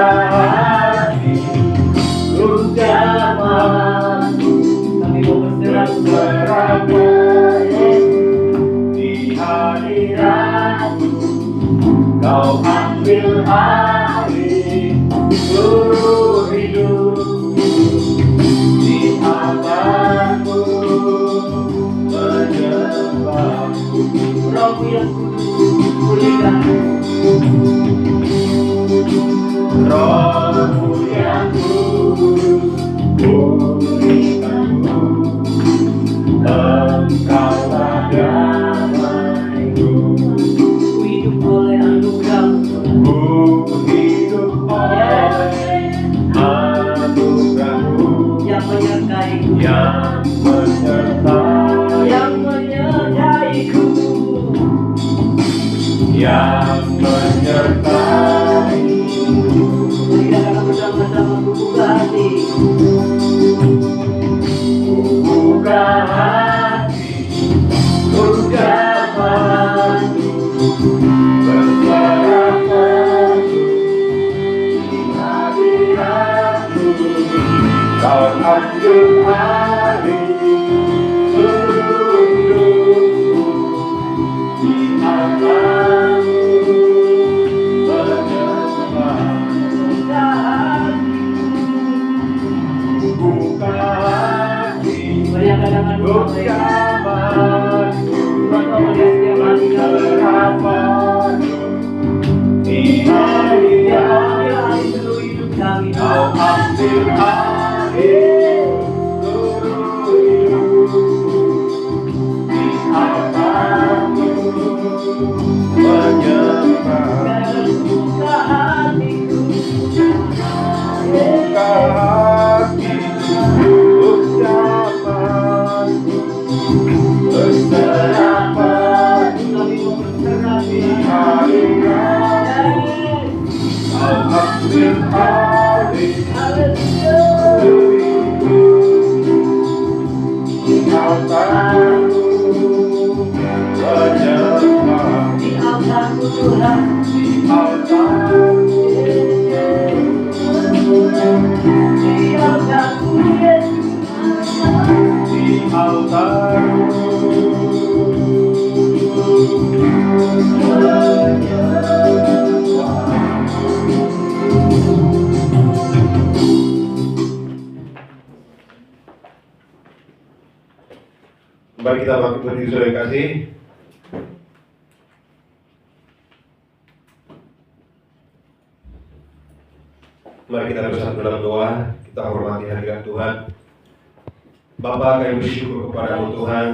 hati ucapanku, kami mau berserah di hadiratmu. Kau ambil alih seluruh hidupku, di tanganmu menyembahku. Rohmu yang kudus pulihkanku, Rohmu yang kudus pulihkanku. Engkaulah damaiku, ku hidup oleh anugerah-Mu, ku hidup oleh anugerah-Mu yang menyertaiku, yang menyertaiku, yang menyertaiku. Kita akan bersama-sama membuka hatiku, buka hati ucapanku, berserah di hadiratmu. Kau ambil alih seluruh hidupku, di tanganmu menyembahku. Buka hati ucapanku, berserahmu di hadiratmu. Kau ambil alih seluruh hidupku, di tanganmu menyembahku. Buka hatiku, buka hatiku ucapanku, berserah di hadiratmu. Kau ambil alih seluruh hidupku, di tanganmu menyembahku. Di altar-Mu Tuhan, di altar-Mu, di altar-Mu Yesus, di altar-Mu Mari kita bangkit berdiri saudara yang kasih. Mari kita bersatu dalam doa. Kita hormati hadirat Tuhan. Bapa, kami bersyukur kepada-Mu Tuhan.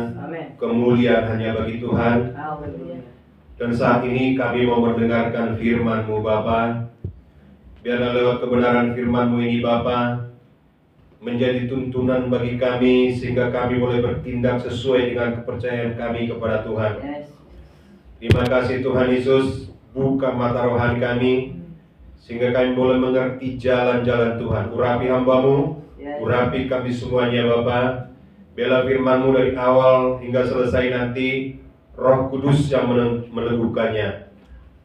Kemuliaan hanya bagi Tuhan. Dan saat ini kami mau mendengarkan firman-Mu Bapa. Biarlah lewat kebenaran firman-Mu ini Bapa menjadi tuntunan bagi kami, sehingga kami boleh bertindak sesuai dengan kepercayaan kami kepada Tuhan. Terima kasih Tuhan Yesus, buka mata rohani kami, sehingga kami boleh mengerti jalan-jalan Tuhan. Urapi hamba-Mu, urapi kami semuanya Bapa. Biarlah firman-Mu dari awal hingga selesai nanti, Roh Kudus yang meneguhkannya.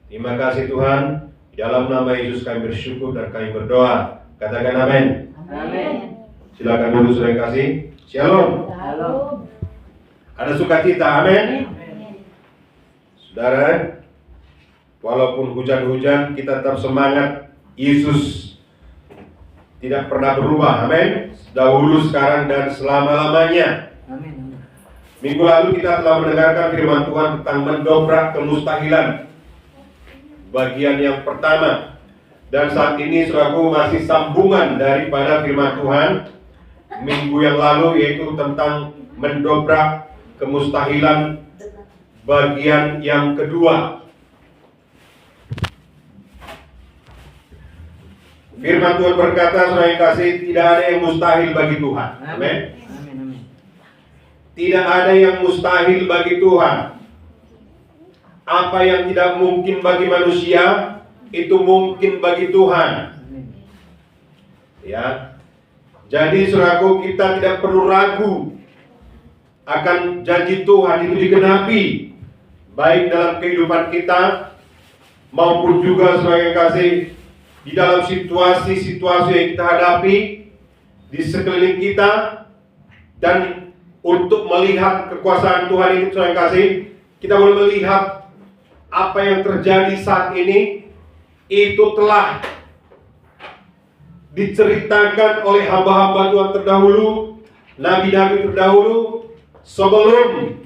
Terima kasih Tuhan, dalam nama Yesus kami bersyukur dan kami berdoa. Katakan amin. Amin. Silakan dulu saudara yang kasih. Shalom. Shalom. Ada sukacita, amin. Saudara, walaupun hujan-hujan kita tetap semangat. Yesus tidak pernah berubah, amin. Dahulu, sekarang, dan selama-lamanya. Amin. Minggu lalu kita telah mendengarkan firman Tuhan tentang mendobrak kemustahilan, bagian yang pertama. Dan saat ini saudaraku masih sambungan daripada firman Tuhan minggu yang lalu, yaitu tentang mendobrak kemustahilan bagian yang kedua. Firman Tuhan berkata, saudara yang kasih, tidak ada yang mustahil bagi Tuhan. Amin. Tidak ada yang mustahil bagi Tuhan. Apa yang tidak mungkin bagi manusia, itu mungkin bagi Tuhan. Ya. Jadi saudaraku, kita tidak perlu ragu akan janji Tuhan itu digenapi, baik dalam kehidupan kita maupun juga saudara yang kasih di dalam situasi-situasi yang kita hadapi di sekeliling kita, dan untuk melihat kekuasaan Tuhan itu, saudara yang kasih, kita boleh melihat apa yang terjadi saat ini itu telah diceritakan oleh hamba-hamba Tuhan terdahulu, nabi-nabi terdahulu, sebelum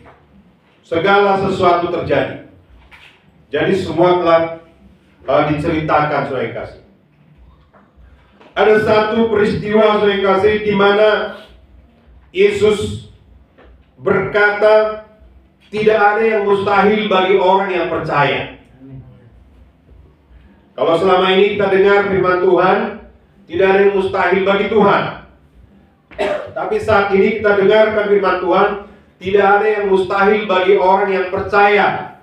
segala sesuatu terjadi. Jadi semua telah diceritakan, saudara yang kasih. Ada satu peristiwa, saudara yang kasih, di mana Yesus berkata, tidak ada yang mustahil bagi orang yang percaya. Kalau selama ini kita dengar firman Tuhan, tidak ada yang mustahil bagi Tuhan. Tapi saat ini kita dengarkan firman Tuhan, tidak ada yang mustahil bagi orang yang percaya.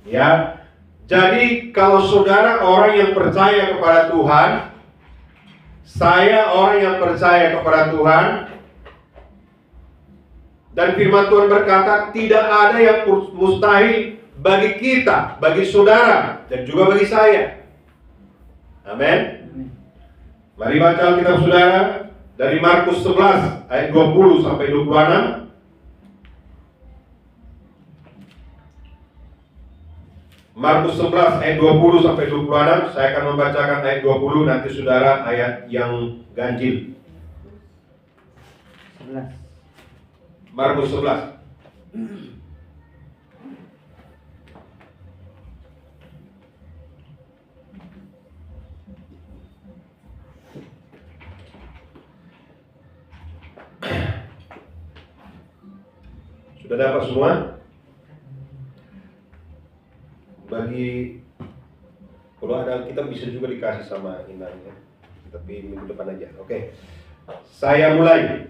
Ya, jadi kalau saudara orang yang percaya kepada Tuhan, saya orang yang percaya kepada Tuhan, dan firman Tuhan berkata, tidak ada yang mustahil bagi kita, bagi saudara, dan juga bagi saya. Amin. Mari baca Alkitab saudara dari Markus 11 ayat 20 sampai 26. Markus 11 ayat 20 sampai 26. Saya akan membacakan ayat 20, nanti saudara ayat yang ganjil. 11. Markus 11. Sudah dapat semua? Bagi kalau ada kita bisa juga dikasih sama Inang ya. Tapi minggu depan aja. Oke. Saya mulai.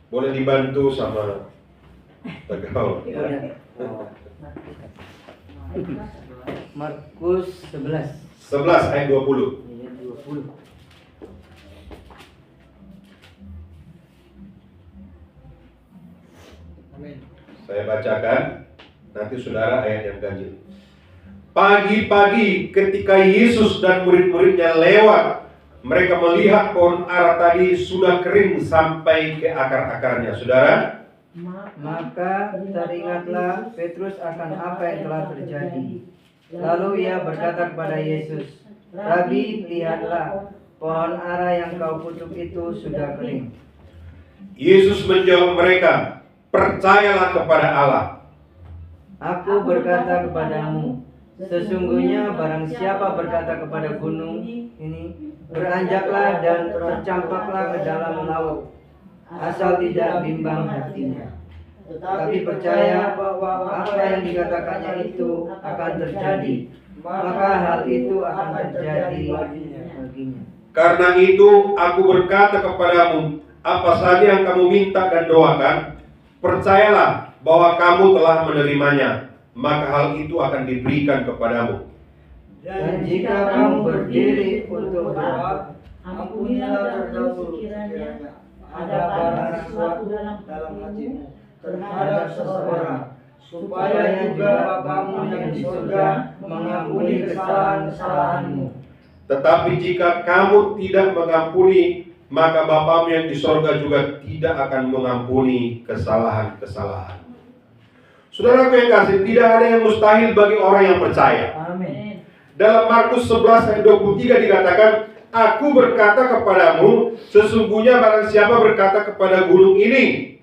Boleh dibantu sama Tegal. Markus 11 ayat 20. ayat 20. Amin. Saya bacakan, nanti saudara ayat yang ganjil. Pagi-pagi ketika Yesus dan murid-muridnya lewat, mereka melihat pohon ara tadi sudah kering sampai ke akar-akarnya. Saudara, maka teringatlah Petrus akan apa yang telah terjadi. Lalu ia berkata kepada Yesus, Rabi, lihatlah, pohon ara yang kau kutuk itu sudah kering. Yesus menjawab mereka, percayalah kepada Allah. Aku berkata kepadamu, sesungguhnya barang siapa berkata kepada gunung ini, beranjaklah dan tercampaklah ke dalam laut, asal tidak bimbang hatinya, tetapi percaya bahwa apa yang dikatakannya itu akan terjadi, maka hal itu akan terjadi baginya. Karena itu aku berkata kepadamu, apa saja yang kamu minta dan doakan, percayalah bahwa kamu telah menerimanya, maka hal itu akan diberikan kepadamu. Dan jika kamu berdiri untuk berdoa, ampunilah terdahulu sekiranya ada barang sesuatu dalam hatimu terhadap seseorang, supaya juga Bapamu yang di surga mengampuni kesalahan-kesalahanmu. Tetapi jika kamu tidak mengampuni, maka Bapamu yang di surga juga tidak akan mengampuni kesalahan-kesalahan. Saudara yang kasih, tidak ada yang mustahil bagi orang yang percaya. Amin. Dalam Markus 11 ayat 23 dikatakan, aku berkata kepadamu, sesungguhnya barang siapa berkata kepada gunung ini.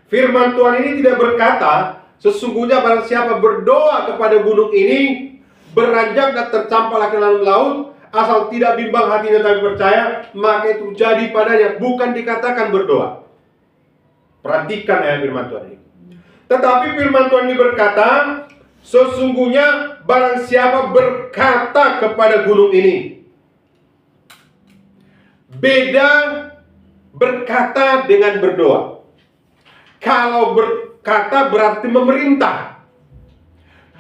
Firman Tuhan ini tidak berkata, sesungguhnya barang siapa berdoa kepada gunung ini, beranjak dan tercampaklah ke dalam laut, asal tidak bimbang hatinya tapi percaya, maka itu jadi padanya. Bukan dikatakan berdoa. Perhatikan ayat firman Tuhan ini. Tetapi firman Tuhan ini berkata, sesungguhnya barang siapa berkata kepada gunung ini. Beda berkata dengan berdoa. Kalau berkata berarti memerintah.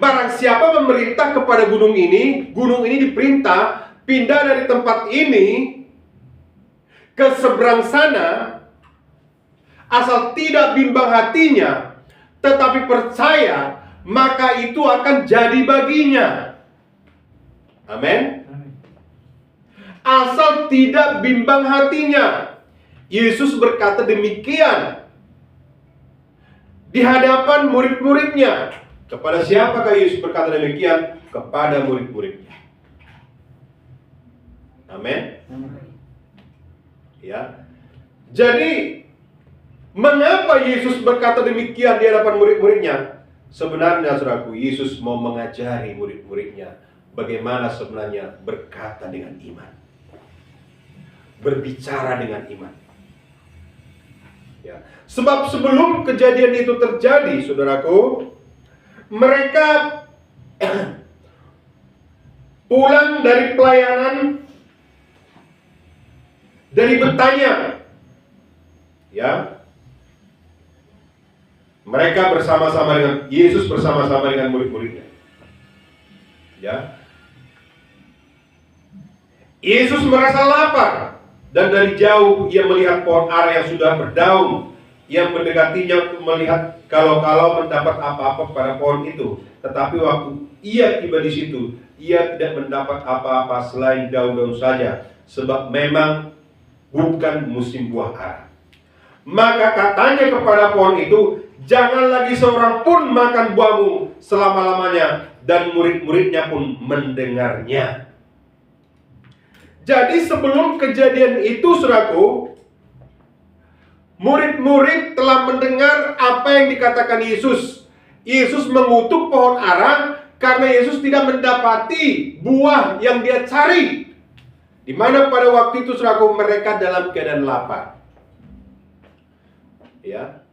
Barang siapa memerintah kepada gunung ini diperintah pindah dari tempat ini ke seberang sana, asal tidak bimbang hatinya, tetapi percaya maka itu akan jadi baginya. Amin. Asal tidak bimbang hatinya. Yesus berkata demikian di hadapan murid-muridnya. Kepada siapakah Yesus berkata demikian? Kepada murid-muridnya. Amin. Ya. Jadi, mengapa Yesus berkata demikian di hadapan murid-muridnya? Sebenarnya, saudaraku, Yesus mau mengajari murid-muridnya bagaimana sebenarnya berkata dengan iman, berbicara dengan iman. Ya. Sebab sebelum kejadian itu terjadi, saudaraku, mereka pulang dari pelayanan dari Betania. Ya. Mereka bersama-sama dengan Yesus, bersama-sama dengan murid-muridnya. Ya. Yesus merasa lapar dan dari jauh ia melihat pohon ara yang sudah berdaun. Ia mendekatinya untuk melihat kalau mendapat apa-apa pada pohon itu. Tetapi waktu ia tiba di situ, ia tidak mendapat apa-apa selain daun-daun saja, sebab memang bukan musim buah ara. Maka katanya kepada pohon itu, jangan lagi seorang pun makan buahmu selama-lamanya. Dan murid-muridnya pun mendengarnya. Jadi sebelum kejadian itu, saudaraku, murid-murid telah mendengar apa yang dikatakan Yesus. Yesus mengutuk pohon ara karena Yesus tidak mendapati buah yang dia cari. Di mana pada waktu itu, saudaraku, mereka dalam keadaan lapar. Ya.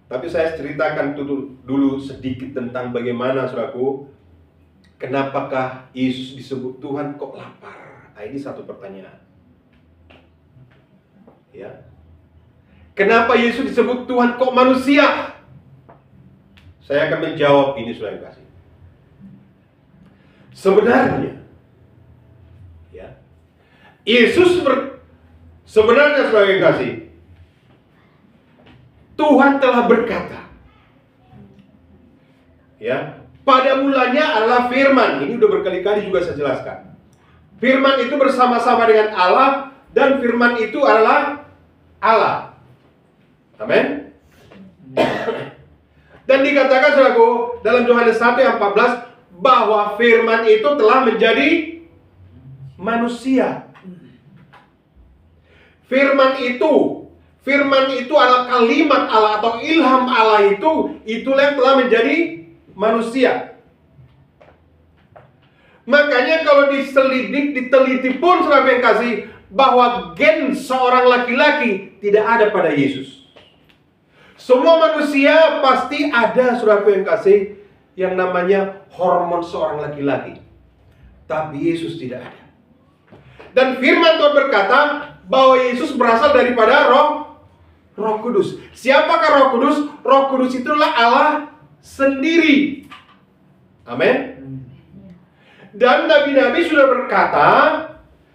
Tapi saya ceritakan dulu sedikit tentang bagaimana, saudaraku, kenapakah Yesus disebut Tuhan kok lapar? Nah, ini satu pertanyaan. Ya. Kenapa Yesus disebut Tuhan kok manusia? Saya akan menjawab ini, saudara yang kasih. Sebenarnya, ya, sebenarnya, saudara yang kasih, Tuhan telah berkata, ya, pada mulanya adalah firman. Ini udah berkali-kali juga saya jelaskan. Firman itu bersama-sama dengan Allah, dan firman itu adalah Allah. Amin. Dan dikatakan, saudaraku, dalam Yohanes 1 ayat 14, bahwa firman itu telah menjadi manusia. Firman itu adalah kalimat Allah atau ilham Allah itulah yang telah menjadi manusia. Makanya kalau diteliti pun, saudara yang kasih, bahwa gen seorang laki-laki tidak ada pada Yesus. Semua manusia pasti ada, saudara yang kasih, yang namanya hormon seorang laki-laki. Tapi Yesus tidak ada. Dan firman Tuhan berkata bahwa Yesus berasal daripada Roh Kudus. Siapakah Roh Kudus? Roh Kudus itulah Allah sendiri. Amin. Dan nabi-nabi sudah berkata,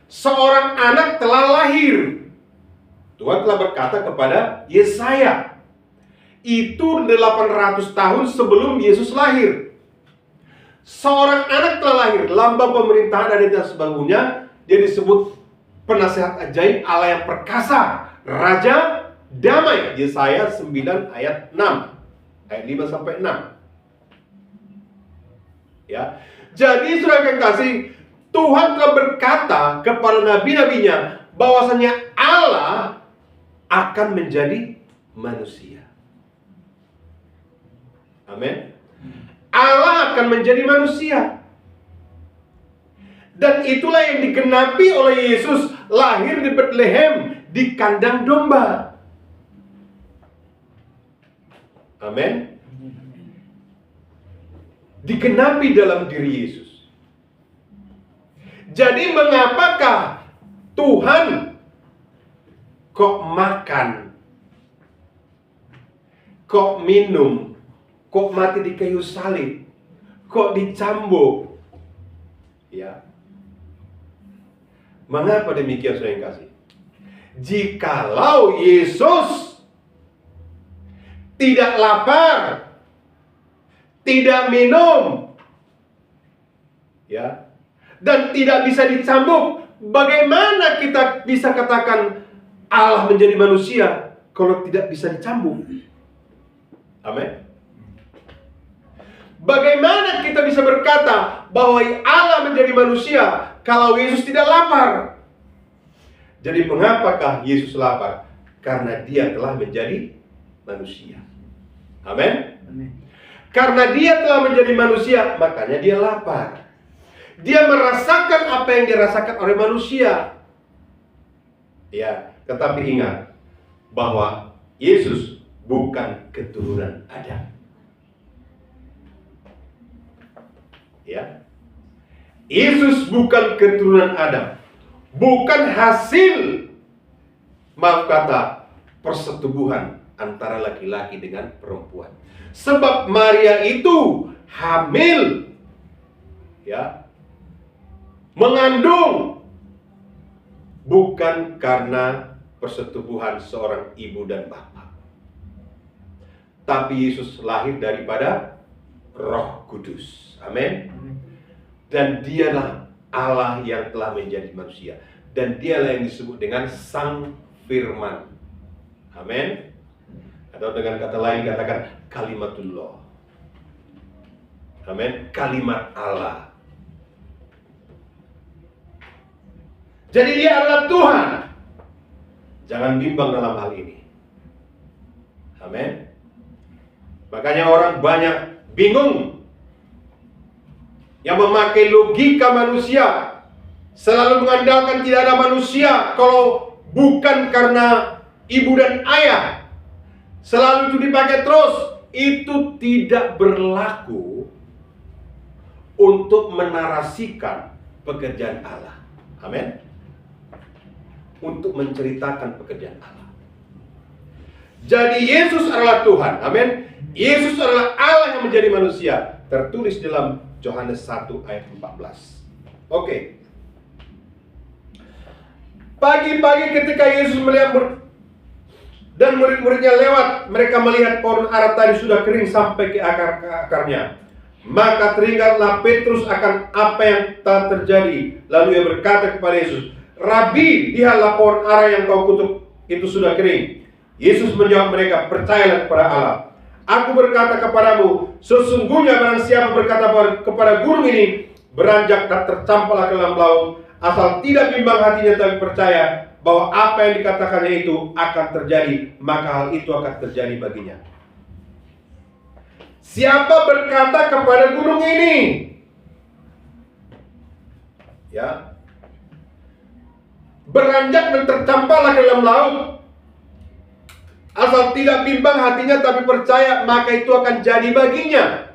seorang anak telah lahir. Tuhan telah berkata kepada Yesaya. Itu 800 tahun sebelum Yesus lahir. Seorang anak telah lahir. Lambang pemerintahan ada di atas bahunya. Dia disebut penasehat ajaib, Allah yang perkasa, Raja damai. Yesaya 9 ayat 6. Ayat 5 sampai 6. Ya. Jadi saudara yang kasih, Tuhan telah berkata kepada nabi-nabinya bahwasanya Allah akan menjadi manusia. Amin. Allah akan menjadi manusia. Dan itulah yang digenapi oleh Yesus, lahir di Bethlehem, di kandang domba. Amin. Digenapi dalam diri Yesus. Jadi mengapakah Tuhan kok makan, kok minum, kok mati di kayu salib, kok dicambuk? Ya. Mengapa demikian, saudara yang kasih? Jikalau Yesus tidak lapar, tidak minum, ya, dan tidak bisa dicambuk. Bagaimana kita bisa katakan Allah menjadi manusia kalau tidak bisa dicambuk? Amin. Bagaimana kita bisa berkata bahwa Allah menjadi manusia kalau Yesus tidak lapar? Jadi mengapakah Yesus lapar? Karena dia telah menjadi manusia. Amin. Karena dia telah menjadi manusia, makanya dia lapar. Dia merasakan apa yang dirasakan oleh manusia. Ya, tetapi ingat bahwa Yesus bukan keturunan Adam. Ya. Yesus bukan keturunan Adam. Bukan hasil, maaf kata, persetubuhan antara laki-laki dengan perempuan. Sebab Maria itu hamil, ya, mengandung, bukan karena persetubuhan seorang ibu dan bapak, tapi Yesus lahir daripada Roh Kudus. Amin. Dan dialah Allah yang telah menjadi manusia, dan dialah yang disebut dengan Sang Firman. Amin. Atau dengan kata lain katakan kalimatullah. Amin. Kalimat Allah. Jadi dia adalah Tuhan. Jangan bimbang dalam hal ini. Amin. Makanya orang banyak bingung, yang memakai logika manusia, selalu mengandalkan tidak ada manusia kalau bukan karena ibu dan ayah. Selalu itu dipakai terus. Itu tidak berlaku untuk menarasikan pekerjaan Allah. Amin. Untuk menceritakan pekerjaan Allah. Jadi Yesus adalah Tuhan. Amin. Yesus adalah Allah yang menjadi manusia. Tertulis dalam Yohanes 1 ayat 14. Oke. Pagi-pagi ketika Yesus melihat dan murid-muridnya lewat, mereka melihat pohon ara tadi sudah kering sampai ke akarnya. Maka teringatlah Petrus akan apa yang telah terjadi. Lalu ia berkata kepada Yesus, Rabi, lihatlah pohon ara yang kau kutuk itu sudah kering. Yesus menjawab mereka, percayalah kepada Allah. Aku berkata kepadamu, sesungguhnya barang siapa berkata kepada gunung ini, beranjak dan tercampaklah ke dalam laut, asal tidak bimbang hatinya tapi percaya bahwa apa yang dikatakannya itu akan terjadi, maka hal itu akan terjadi baginya. Siapa berkata kepada gunung ini? Ya. Beranjak dan tercampaklah ke dalam laut, asal tidak bimbang hatinya tapi percaya, maka itu akan jadi baginya.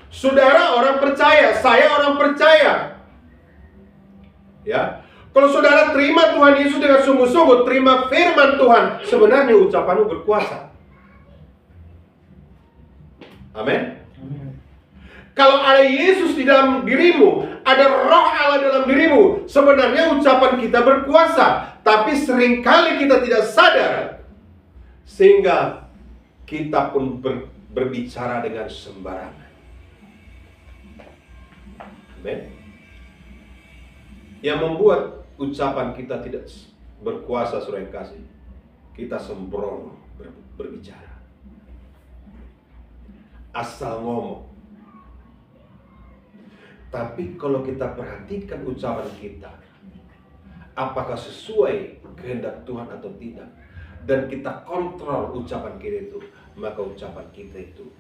Saudara orang percaya, saya orang percaya. Ya. Kalau saudara terima Tuhan Yesus dengan sungguh-sungguh, terima firman Tuhan, sebenarnya ucapanmu berkuasa. Amin. Kalau ada Yesus di dalam dirimu, ada Roh Allah dalam dirimu, sebenarnya ucapan kita berkuasa. Tapi seringkali kita tidak sadar, sehingga kita pun berbicara dengan sembarangan. Amin. Yang membuat ucapan kita tidak berkuasa, saudara yang kasih, kita sembrono berbicara, asal ngomong. Tapi kalau kita perhatikan ucapan kita, apakah sesuai kehendak Tuhan atau tidak, dan kita kontrol ucapan kita itu, maka ucapan kita itu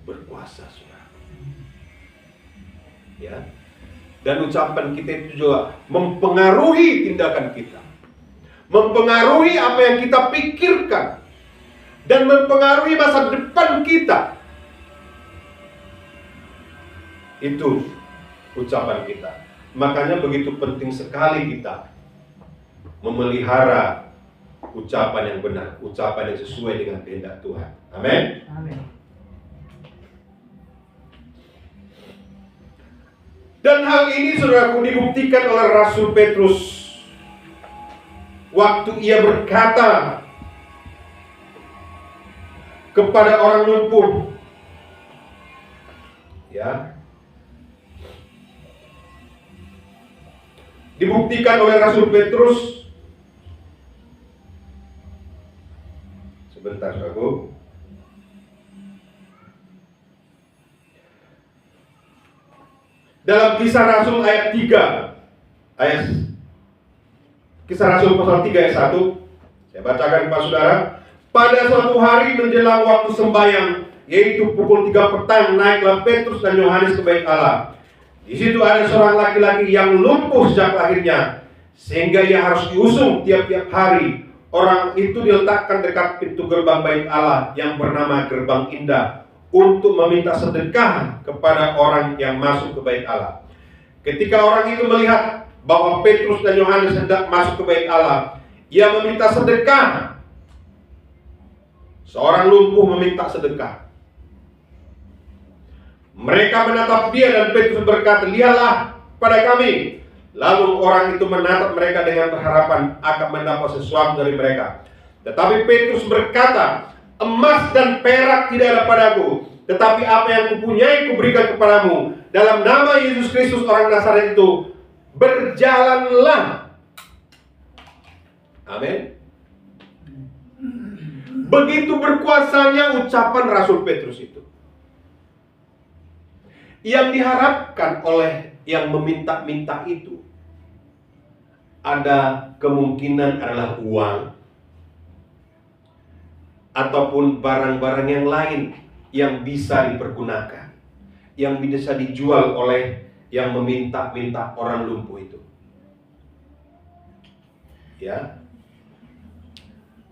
berkuasa, saudara. Ya. Dan ucapan kita itu juga mempengaruhi tindakan kita, mempengaruhi apa yang kita pikirkan, dan mempengaruhi masa depan kita. Itu ucapan kita. Makanya begitu penting sekali kita memelihara ucapan yang benar, ucapan yang sesuai dengan kehendak Tuhan. Amin. Amin. Dan hal ini saudaraku dibuktikan oleh Rasul Petrus waktu ia berkata kepada orang lumpuh, Ya. Dibuktikan oleh Rasul Petrus. Sebentar, Saudaraku. Dalam Kisah Rasul ayat 3, Kisah Rasul pasal 3 ayat 1, saya bacakan kepada saudara. Pada suatu hari menjelang waktu sembahyang, yaitu pukul 3 petang, naiklah Petrus dan Yohanes ke bait Allah. Di situ ada seorang laki-laki yang lumpuh sejak lahirnya, sehingga ia harus diusung tiap-tiap hari. Orang itu diletakkan dekat pintu gerbang bait Allah yang bernama Gerbang Indah, untuk meminta sedekah kepada orang yang masuk ke bait Allah. Ketika orang itu melihat bahwa Petrus dan Yohanes hendak masuk ke bait Allah, ia meminta sedekah. Seorang lumpuh meminta sedekah. Mereka menatap dia dan Petrus berkata, "Lihatlah pada kami." Lalu orang itu menatap mereka dengan berharapan akan mendapat sesuatu dari mereka. Tetapi Petrus berkata, "Emas dan perak tidak ada padaku, tetapi apa yang kupunyai kuberikan kepadamu. Dalam nama Yesus Kristus orang Nazaret itu, berjalanlah." Amin. Begitu berkuasanya ucapan Rasul Petrus itu. Yang diharapkan oleh yang meminta-minta itu, ada kemungkinan adalah uang ataupun barang-barang yang lain yang bisa dipergunakan, yang bisa dijual oleh yang meminta-minta orang lumpuh itu. Ya.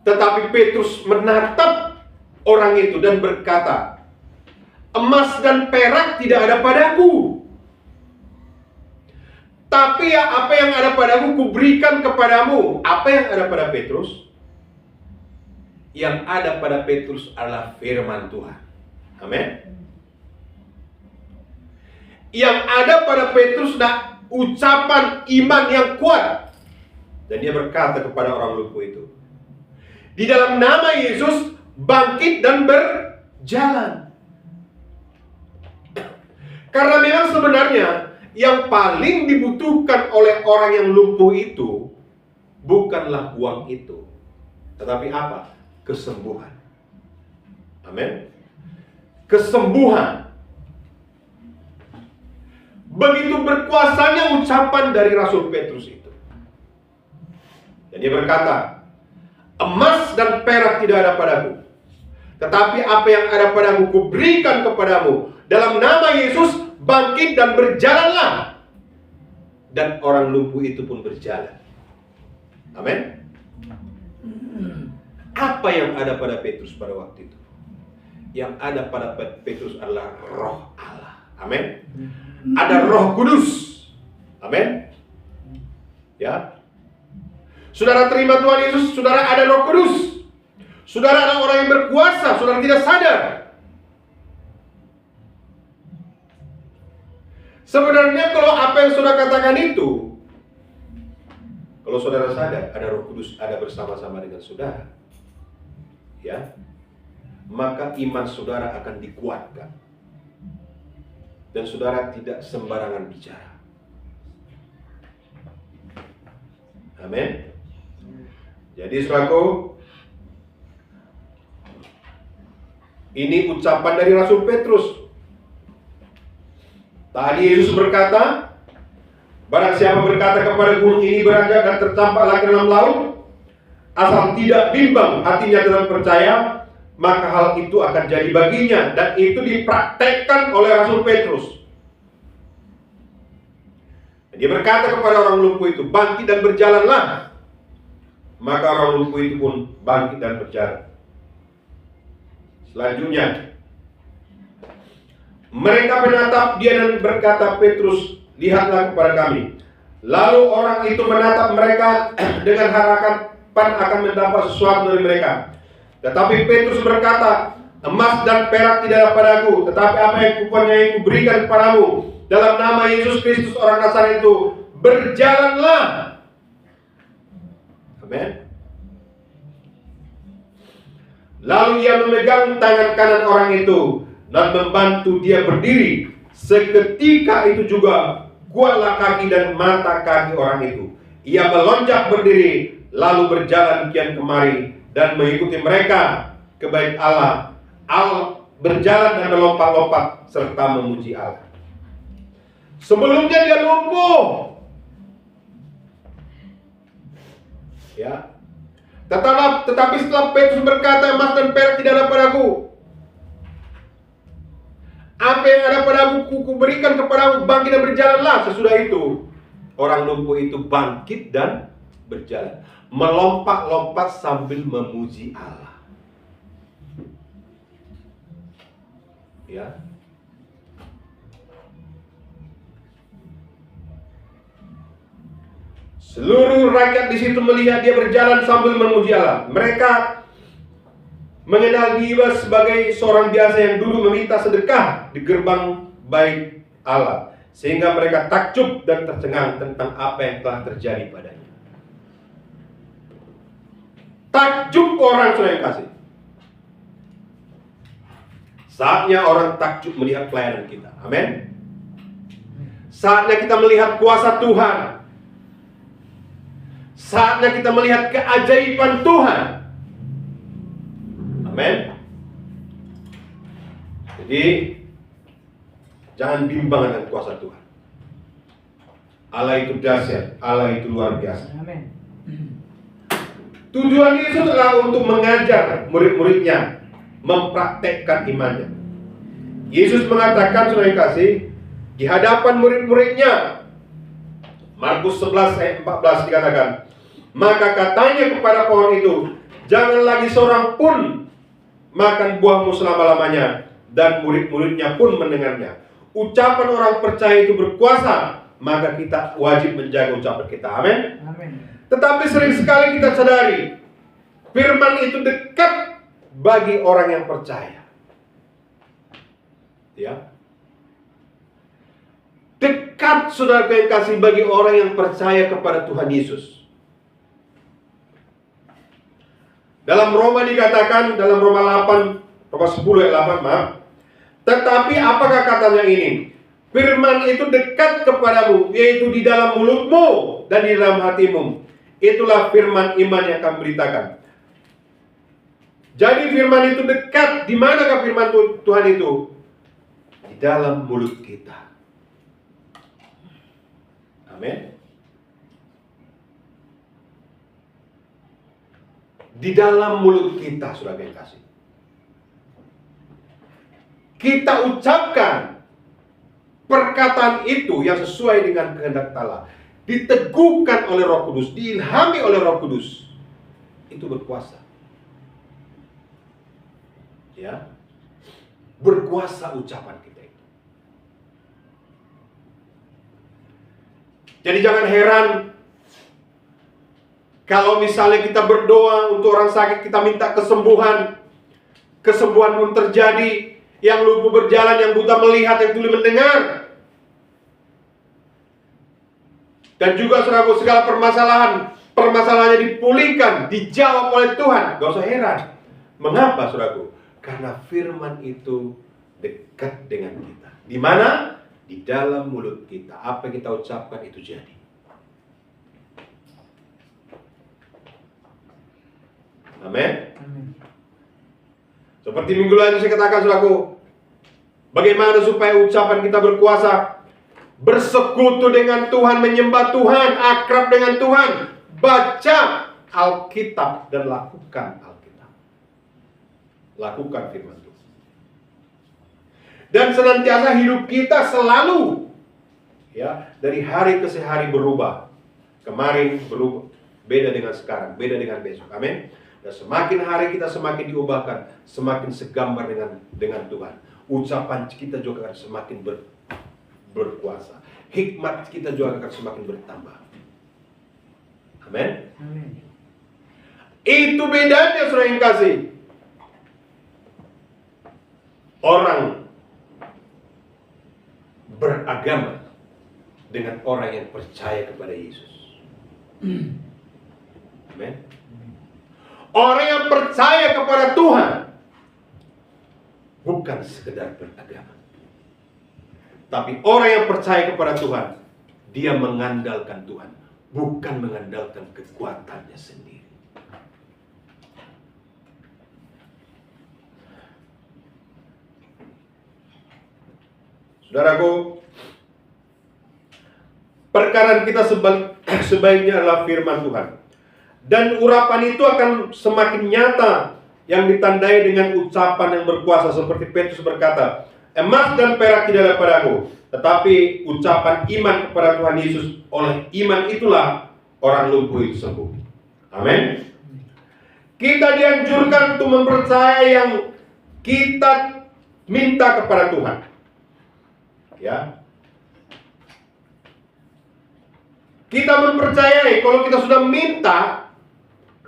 Tetapi Petrus menatap orang itu dan berkata, "Emas dan perak tidak ada padaku, tapi apa yang ada padaku kuberikan kepadamu." Apa yang ada pada Petrus? Yang ada pada Petrus adalah firman Tuhan. Amin. Yang ada pada Petrus adalah ucapan iman yang kuat. Dan dia berkata kepada orang lumpuh itu, "Di dalam nama Yesus bangkit dan berjalan." Karena memang sebenarnya yang paling dibutuhkan oleh orang yang lumpuh itu bukanlah uang itu, tetapi apa? Kesembuhan. Amin. Kesembuhan. Begitu berkuasanya ucapan dari Rasul Petrus itu. Dan dia berkata, "Emas dan perak tidak ada padaku, tetapi apa yang ada padaku kuberikan kepadamu. Dalam nama Yesus bangkit dan berjalanlah." Dan orang lumpuh itu pun berjalan. Amin. Apa yang ada pada Petrus pada waktu itu? Yang ada pada Petrus adalah Roh Allah. Amin. Ada Roh Kudus. Amin. Ya. Saudara terima Tuhan Yesus, saudara ada Roh Kudus. Saudara adalah orang yang berkuasa, saudara tidak sadar. Sebenarnya kalau apa yang saudara katakan itu, kalau saudara sadar ada Roh Kudus ada bersama-sama dengan saudara, ya, maka iman saudara akan dikuatkan dan saudara tidak sembarangan bicara. Amin. Jadi saudaraku, ini ucapan dari Rasul Petrus. Tadi Yesus berkata, "Barang siapa berkata kepada gunung ini beranjak dan tercampaklah ke dalam laut, asal tidak bimbang hatinya dalam percaya, maka hal itu akan jadi baginya." Dan itu dipraktekkan oleh Rasul Petrus. Dia berkata kepada orang lumpuh itu, "Bangkit dan berjalanlah." Maka orang lumpuh itu pun bangkit dan berjalan. Selanjutnya, mereka menatap dia dan berkata, "Petrus, lihatlah kepada kami." Lalu orang itu menatap mereka dengan harapan akan mendapat sesuatu dari mereka. Tetapi Petrus berkata, "Emas dan perak tidak ada padaku, tetapi apa yang kupunyai kuberikan kepadamu. Dalam nama Yesus Kristus orang Nazaret itu, berjalanlah." Amin. Lalu ia memegang tangan kanan orang itu dan membantu dia berdiri Seketika itu juga kuatlah kaki dan mata kaki orang itu. Ia melonjak berdiri, lalu berjalan kian kemari dan mengikuti mereka ke bait Allah. Berjalan dan melompat-lompat serta memuji Allah. Sebelumnya dia lumpuh. Ya. Tetapi setelah Petrus berkata, emas dan perak tidak ada padaku. Apa yang ada padaku, ku berikan kepadamu, bangkit dan berjalanlah. Sesudah itu, orang lumpuh itu bangkit dan berjalan. Melompat-lompat sambil memuji Allah. Ya. Seluruh rakyat di situ melihat dia berjalan sambil memuji Allah. Mereka mengenal dia sebagai seorang biasa yang dulu meminta sedekah di gerbang bait Allah, sehingga mereka takjub dan tercengang tentang apa yang telah terjadi padanya. Takjub orang, saudara yang kasih. Saatnya orang takjub melihat pelayanan kita. Amin. Saatnya kita melihat kuasa Tuhan. Saatnya kita melihat keajaiban Tuhan. Amin. Jadi jangan bimbang dengan kuasa Tuhan. Allah itu dahsyat, Allah itu luar biasa. Amin. Tujuan Yesus adalah untuk mengajar murid-muridnya mempraktekkan imannya. Yesus mengatakan, saudara yang kasih, di hadapan murid-muridnya, Markus 11 ayat 14 dikatakan, maka katanya kepada pohon itu, jangan lagi seorang pun makan buahmu selama-lamanya. Dan murid-muridnya pun mendengarnya. Ucapan orang percaya itu berkuasa, maka kita wajib menjaga ucapan kita. Amin. Amin. Tetapi sering sekali kita sadari, firman itu dekat bagi orang yang percaya. Ya. Dekat, saudara yang kasih, bagi orang yang percaya kepada Tuhan Yesus. Dalam Roma dikatakan, dalam Roma 8, Roma 10 ayat 8, maaf. Tetapi apakah katanya ini? Firman itu dekat kepadamu, yaitu di dalam mulutmu dan di dalam hatimu. Itulah firman iman yang akan beritakan. Jadi firman itu dekat. Di manakah firman Tuhan itu? Di dalam mulut kita. Amin. Di dalam mulut kita, saudara yang kasih. Kita ucapkan perkataan itu yang sesuai dengan kehendak Allah, diteguhkan oleh Roh Kudus, diilhami oleh Roh Kudus, itu berkuasa. Ya, berkuasa ucapan kita itu. Jadi jangan heran kalau misalnya kita berdoa untuk orang sakit, kita minta kesembuhan, kesembuhan pun terjadi. Yang lumpuh berjalan, yang buta melihat, yang tuli mendengar. Dan juga saudara, segala permasalahannya dipulihkan, dijawab oleh Tuhan. Gak usah heran. Mengapa saudaraku? Karena firman itu dekat dengan kita. Di mana? Di dalam mulut kita. Apa yang kita ucapkan itu jadi. Amin. Seperti minggu lalu saya katakan, saudaraku, bagaimana supaya ucapan kita berkuasa? Bersekutu dengan Tuhan, menyembah Tuhan, akrab dengan Tuhan, baca Alkitab dan lakukan Alkitab. Lakukan firman Tuhan. Dan senantiasa hidup kita selalu, ya, dari hari ke hari berubah. Kemarin berubah, beda dengan sekarang, beda dengan besok. Amin. Dan semakin hari kita semakin diubahkan, semakin segambar dengan Tuhan. Ucapan kita juga akan semakin berkuasa. Hikmat kita juga akan semakin bertambah. Amin. Itu bedanya, saudara yang kasih. Orang beragama dengan orang yang percaya kepada Yesus. Amin. Orang yang percaya kepada Tuhan bukan sekedar beragama, Tapi orang yang percaya kepada Tuhan, dia mengandalkan Tuhan, bukan mengandalkan kekuatannya sendiri. Saudaraku, perkataan kita sebaiknya adalah firman Tuhan. Dan urapan itu akan semakin nyata yang ditandai dengan ucapan yang berkuasa, seperti Petrus berkata, emas dan perak tidak ada padaku, tetapi ucapan iman kepada Tuhan Yesus, oleh iman itulah orang lumpuh itu sembuh. Amin. Kita dianjurkan untuk mempercayai yang kita minta kepada Tuhan. Ya. Kita mempercayai kalau kita sudah minta,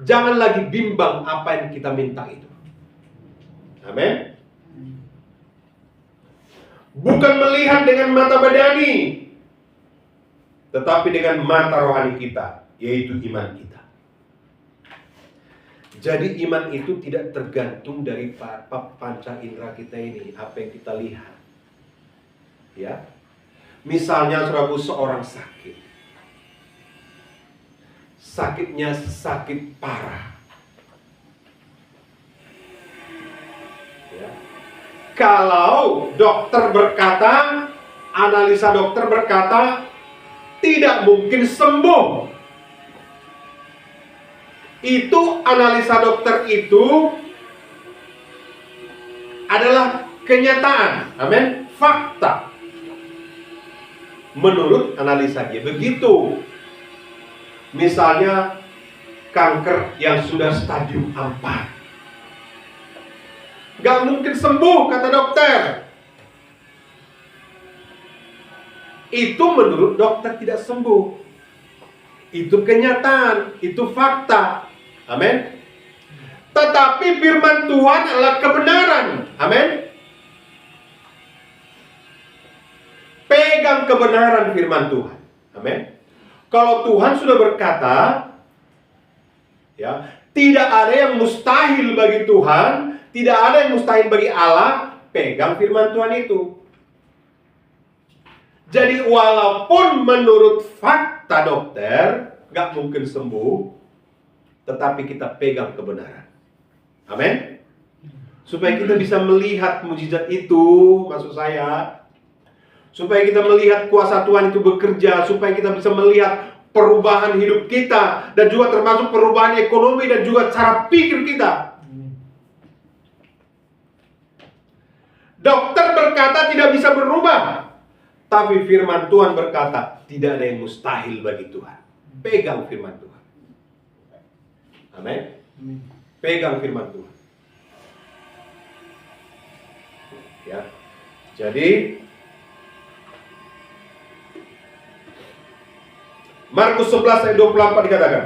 jangan lagi bimbang apa yang kita minta itu. Amin. Bukan melihat dengan mata badani, tetapi dengan mata rohani kita, yaitu iman kita. Jadi iman itu tidak tergantung dari panca indera kita ini, apa yang kita lihat. Ya, misalnya saudaraku, seorang sakit, sakitnya sakit parah. Ya. Kalau dokter berkata, analisa dokter berkata, tidak mungkin sembuh. Itu analisa dokter itu adalah kenyataan. Amin. Fakta. Menurut analisa dia begitu. Misalnya kanker yang sudah stadium 4, gak mungkin sembuh kata dokter. Itu menurut dokter tidak sembuh. Itu kenyataan, itu fakta. Amin. Tetapi firman Tuhan adalah kebenaran. Amin. Pegang kebenaran firman Tuhan. Amin. Kalau Tuhan sudah berkata, ya, tidak ada yang mustahil bagi Tuhan, tidak ada yang mustahil bagi Allah, pegang firman Tuhan itu. Jadi walaupun menurut fakta dokter gak mungkin sembuh, tetapi kita pegang kebenaran. Amin. Supaya kita bisa melihat mujizat itu, maksud saya, supaya kita melihat kuasa Tuhan itu bekerja, supaya kita bisa melihat perubahan hidup kita, dan juga termasuk perubahan ekonomi dan juga cara pikir kita. Dokter berkata tidak bisa berubah, tapi firman Tuhan berkata tidak ada yang mustahil bagi Tuhan. Pegang firman Tuhan. Amin. Pegang firman Tuhan. Ya. Jadi Markus 11 ayat 24 dikatakan,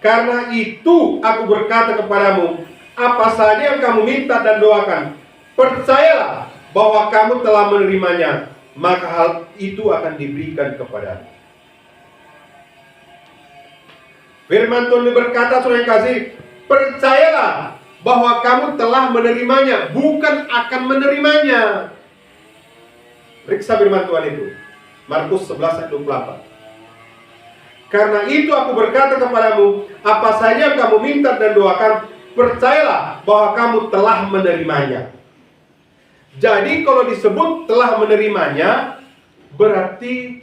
karena itu aku berkata kepadamu, apa saja yang kamu minta dan doakan, percayalah bahwa kamu telah menerimanya, maka hal itu akan diberikan kepadamu. Firman Tuhan berkata, saudara yang kasih, percayalah bahwa kamu telah menerimanya, bukan akan menerimanya. Periksa firman Tuhan itu. Markus 11 ayat 24. Karena itu aku berkata kepadamu, apa saja yang kamu minta dan doakan, percayalah bahwa kamu telah menerimanya. Jadi kalau disebut telah menerimanya, berarti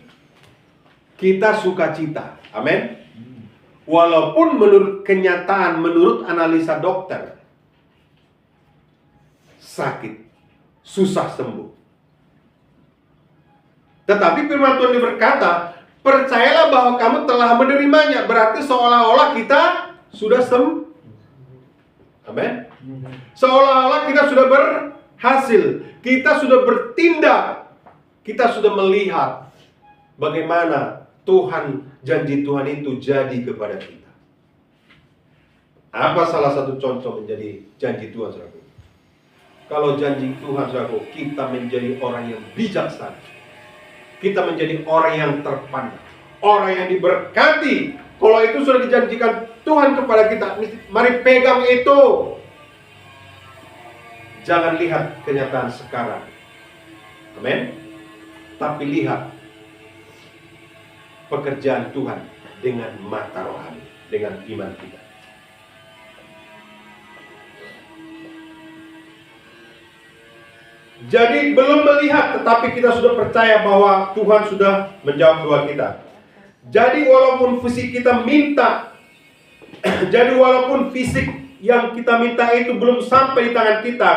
kita sukacita. Amin. Walaupun menurut kenyataan, menurut analisa dokter, sakit, susah sembuh. Tetapi firman Tuhan berkata, percayalah bahwa kamu telah menerimanya. Berarti seolah-olah kita sudah sembuh. Amin. Seolah-olah kita sudah berhasil. Kita sudah bertindak. Kita sudah melihat bagaimana Tuhan, janji Tuhan itu jadi kepada kita. Apa salah satu contoh menjadi janji Tuhan, saudaraku? Kalau janji Tuhan, saudaraku, kita menjadi orang yang bijaksana. Kita menjadi orang yang terpandang, orang yang diberkati. Kalau itu sudah dijanjikan Tuhan kepada kita, mari pegang itu. Jangan lihat kenyataan sekarang. Amin. tapi lihat pekerjaan Tuhan dengan mata rohani, dengan iman kita. Jadi belum melihat, tetapi kita sudah percaya bahwa Tuhan sudah menjawab doa kita. Jadi walaupun fisik kita minta, jadi walaupun fisik yang kita minta itu belum sampai di tangan kita,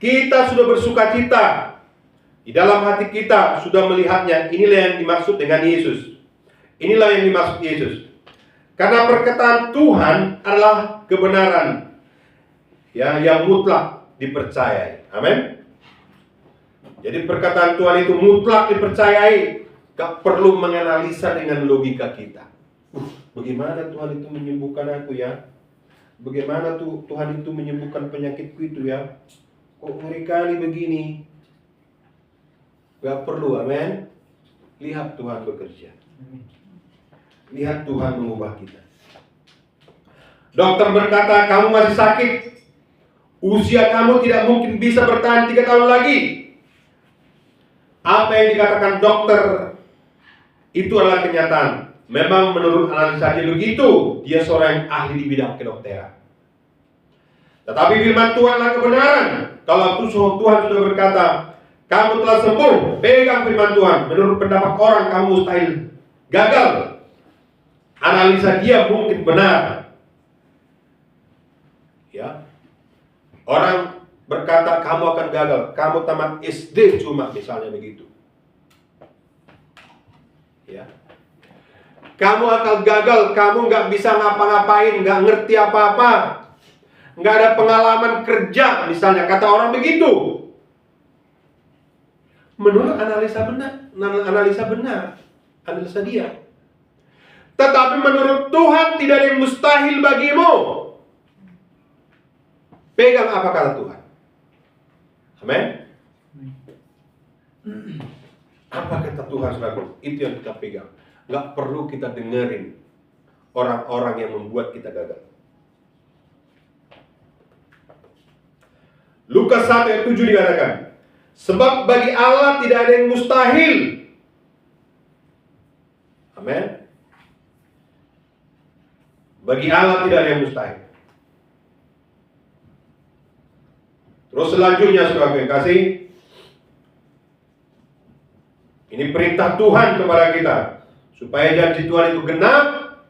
kita sudah bersuka cita. Di dalam hati kita sudah melihatnya. Inilah yang dimaksud dengan Yesus. Inilah yang dimaksud Yesus. Karena perkataan Tuhan adalah kebenaran, ya, yang mutlak dipercayai. Amin. Jadi perkataan Tuhan itu mutlak dipercayai. Gak perlu menganalisa dengan logika kita. Bagaimana Tuhan itu menyembuhkan aku ya? Bagaimana Tuhan itu menyembuhkan penyakitku itu ya? Kok ngeri kali begini? Gak perlu, amin. Lihat Tuhan bekerja. Lihat Tuhan mengubah kita. Dokter berkata, kamu masih sakit. Usia kamu tidak mungkin bisa bertahan 3 tahun lagi. Apa yang dikatakan dokter itu adalah kenyataan. Memang menurut analisa dia begitu. Dia seorang yang ahli di bidang kedokteran. Tetapi firman Tuhan adalah kebenaran. Kalau Tuhan sudah berkata, kamu telah sembuh, pegang firman Tuhan. Menurut pendapat orang, kamu mustahil gagal. Analisa dia mungkin benar. Ya. Orang berkata kamu akan gagal, kamu tamat SD cuma, misalnya begitu. Ya. Kamu akan gagal, kamu nggak bisa ngapa-ngapain, nggak ngerti apa-apa, nggak ada pengalaman kerja, misalnya, kata orang begitu. Menurut analisa benar, analisa dia. Tetapi menurut Tuhan tidak ada yang mustahil bagimu. Pegang apa kata Tuhan. Amin. Apa kata Tuhan, saudara? Itu yang kita pegang. Gak perlu kita dengerin orang-orang yang membuat kita gagal. Lukas 1 ayat 7 dikatakan, sebab bagi Allah tidak ada yang mustahil. Amin. Bagi Allah tidak ada yang mustahil. Terus selanjutnya, saudara yang kasih, ini perintah Tuhan kepada kita, supaya janji Tuhan itu genap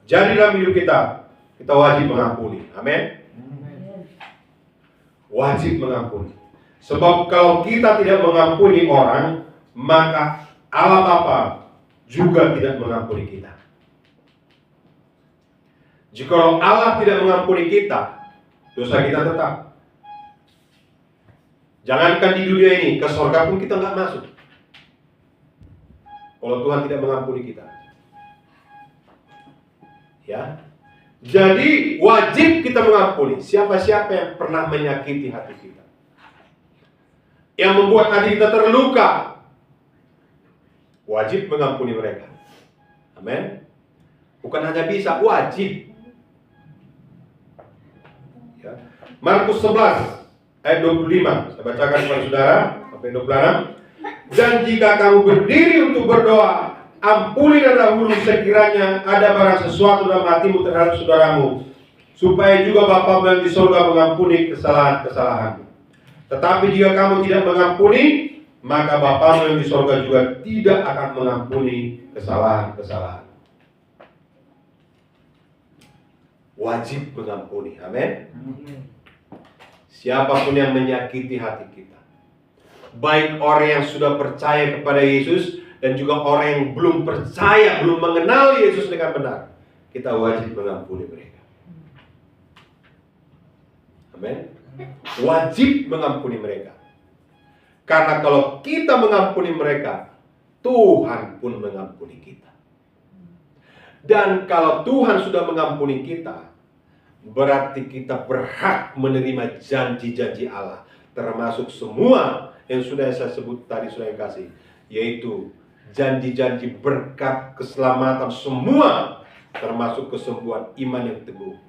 jadi dalam hidup kita. Kita wajib mengampuni. Amin. Wajib mengampuni. Sebab kalau kita tidak mengampuni orang, maka Allah Bapa juga tidak mengampuni kita. Jika Allah tidak mengampuni kita, dosa kita tetap. Jangankan di dunia ini, ke surga pun kita nggak masuk kalau Tuhan tidak mengampuni kita. Ya, jadi wajib kita mengampuni siapa-siapa yang pernah menyakiti hati kita, yang membuat hati kita terluka. Wajib mengampuni mereka. Amin. Bukan hanya bisa, wajib. Ya. Markus 11 ayat 25, saya bacakan kepada saudara sampai 26. Dan jika kamu berdiri untuk berdoa, ampuni dahulu sekiranya ada barang sesuatu dalam hatimu terhadap saudaramu, supaya juga Bapa yang di surga mengampuni kesalahan-kesalahanmu. Tetapi jika kamu tidak mengampuni, maka Bapa yang di surga juga tidak akan mengampuni kesalahan-kesalahan. Wajib mengampuni. Amin. Siapapun yang menyakiti hati kita, baik orang yang sudah percaya kepada Yesus dan juga orang yang belum percaya, belum mengenal Yesus dengan benar, kita wajib mengampuni mereka. Amin. Wajib mengampuni mereka. Karena kalau kita mengampuni mereka, Tuhan pun mengampuni kita. Dan kalau Tuhan sudah mengampuni kita, berarti kita berhak menerima janji-janji Allah, termasuk semua yang sudah saya sebut tadi, sudah yang kasih, yaitu janji-janji berkat, keselamatan, semua termasuk kesembuhan, iman yang teguh,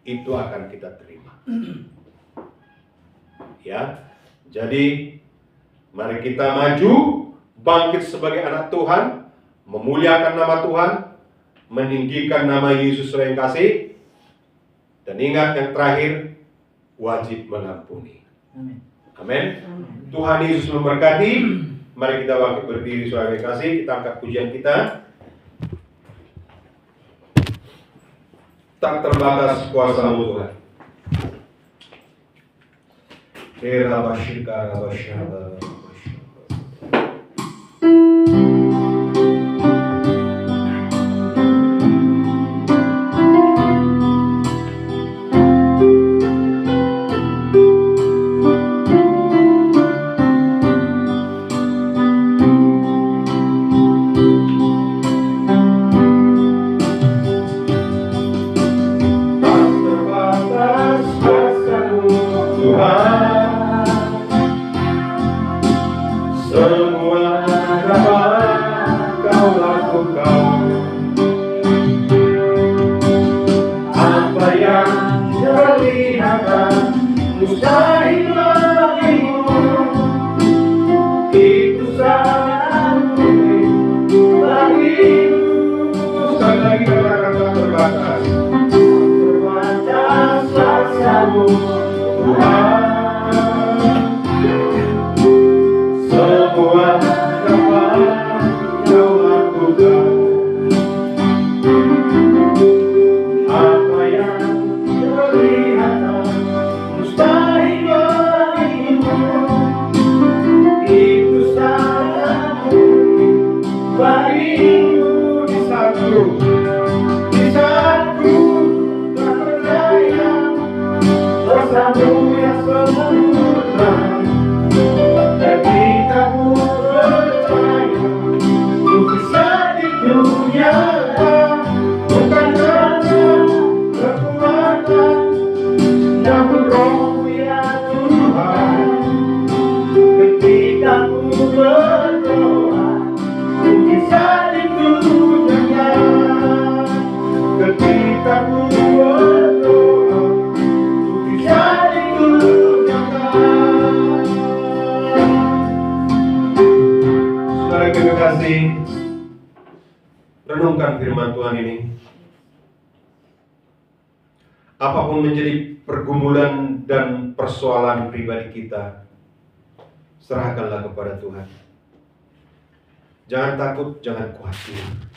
itu akan kita terima. Ya, jadi mari kita maju bangkit sebagai anak Tuhan, memuliakan nama Tuhan, meninggikan nama Yesus yang kasih, dan ingat yang terakhir, wajib mengampuni. Amin. Tuhan Yesus memberkati. Mari kita bangkit berdiri saudara yang kasih, kita angkat pujian kita. Tak terbatas kuasa-Mu Tuhan. Renungkan firman Tuhan ini. Apapun menjadi pergumulan dan persoalan pribadi kita, serahkanlah kepada Tuhan. Jangan takut, jangan khawatir.